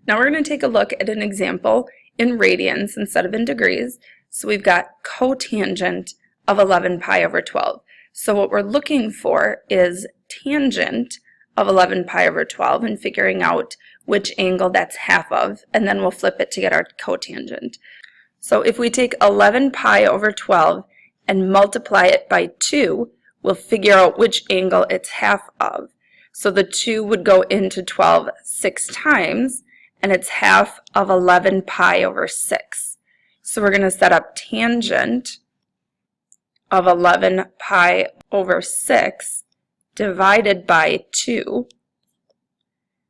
Now we're going to take a look at an example in radians instead of in degrees. So we've got cotangent of 11 pi over 12. So what we're looking for is tangent of 11 pi over 12 and figuring out which angle that's half of, and then we'll flip it to get our cotangent. So if we take 11 pi over 12 and multiply it by 2, we'll figure out which angle it's half of. So the 2 would go into 12 6 times, and it's half of 11 pi over 6. So we're going to set up tangent of 11 pi over 6 divided by 2.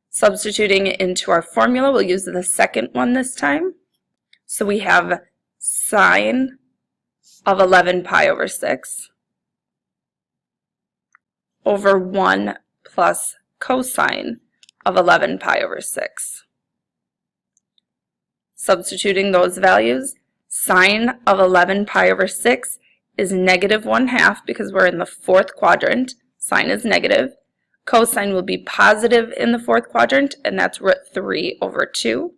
Substituting it into our formula, we'll use the second one this time. So we have sine of 11 pi over 6 over 1 plus cosine of 11 pi over 6. Substituting those values, sine of 11 pi over 6 is negative 1/2 because we're in the fourth quadrant. Sine is negative. Cosine will be positive in the fourth quadrant, and that's √3 over 2.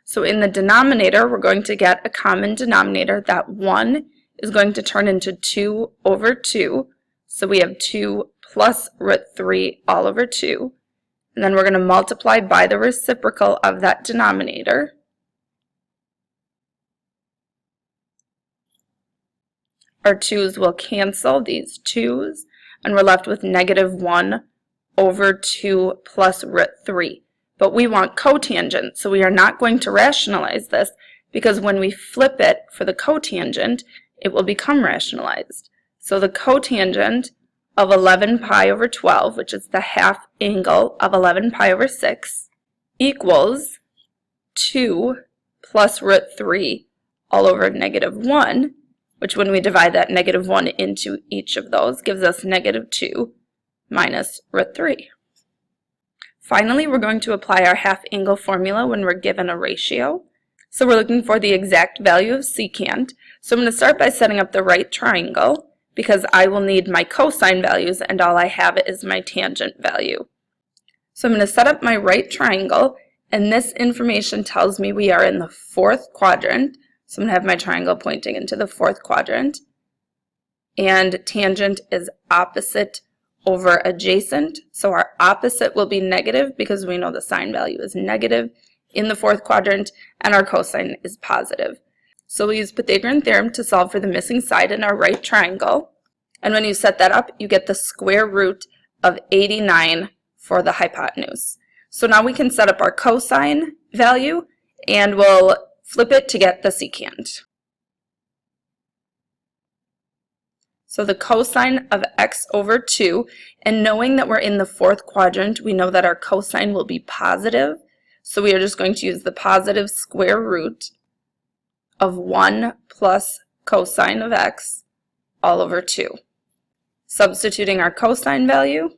So in the denominator, we're going to get a common denominator. That 1 is going to turn into 2 over 2. So we have 2 plus √3 all over 2. And then we're going to multiply by the reciprocal of that denominator. Our 2's will cancel, these 2's, and we're left with negative 1 over 2 plus √3. But we want cotangent, so we are not going to rationalize this because when we flip it for the cotangent, it will become rationalized. So the cotangent of 11 pi over 12, which is the half angle of 11 pi over 6, equals 2 plus √3 all over negative 1, which when we divide that negative 1 into each of those gives us negative 2 minus √3. Finally, we're going to apply our half angle formula when we're given a ratio. So we're looking for the exact value of secant. So I'm going to start by setting up the right triangle because I will need my cosine values and all I have is my tangent value. So I'm going to set up my right triangle, and this information tells me we are in the fourth quadrant. So I'm going to have my triangle pointing into the fourth quadrant. And tangent is opposite over adjacent. So our opposite will be negative because we know the sine value is negative in the fourth quadrant, and our cosine is positive. So we'll use Pythagorean theorem to solve for the missing side in our right triangle. And when you set that up, you get the square root of 89 for the hypotenuse. So now we can set up our cosine value, and we'll flip it to get the secant. So the cosine of x over 2, and knowing that we're in the fourth quadrant, we know that our cosine will be positive. So we are just going to use the positive square root of 1 plus cosine of x all over 2. Substituting our cosine value,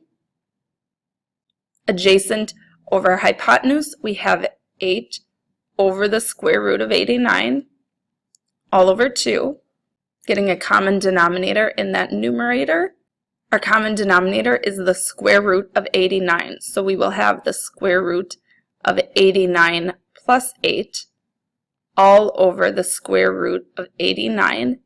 adjacent over hypotenuse, we have 8 over the square root of 89 all over 2. Getting a common denominator in that numerator. Our common denominator is the square root of 89. So we will have the square root of 89 plus 8 all over the square root of 89.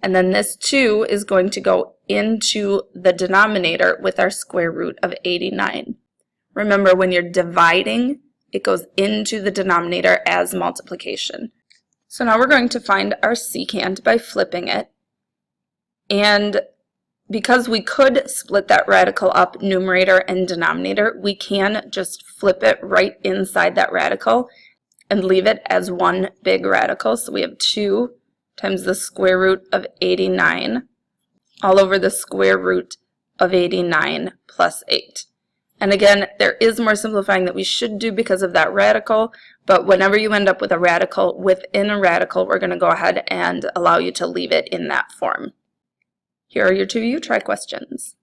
And then this 2 is going to go into the denominator with our square root of 89. Remember, when you're dividing, it goes into the denominator as multiplication. So now we're going to find our secant by flipping it. And because we could split that radical up numerator and denominator, we can just flip it right inside that radical and leave it as one big radical. So we have 2 times the square root of 89 all over the square root of 89 plus 8. And again, there is more simplifying that we should do because of that radical, but whenever you end up with a radical within a radical, we're going to go ahead and allow you to leave it in that form. Here are your 2 U-try questions.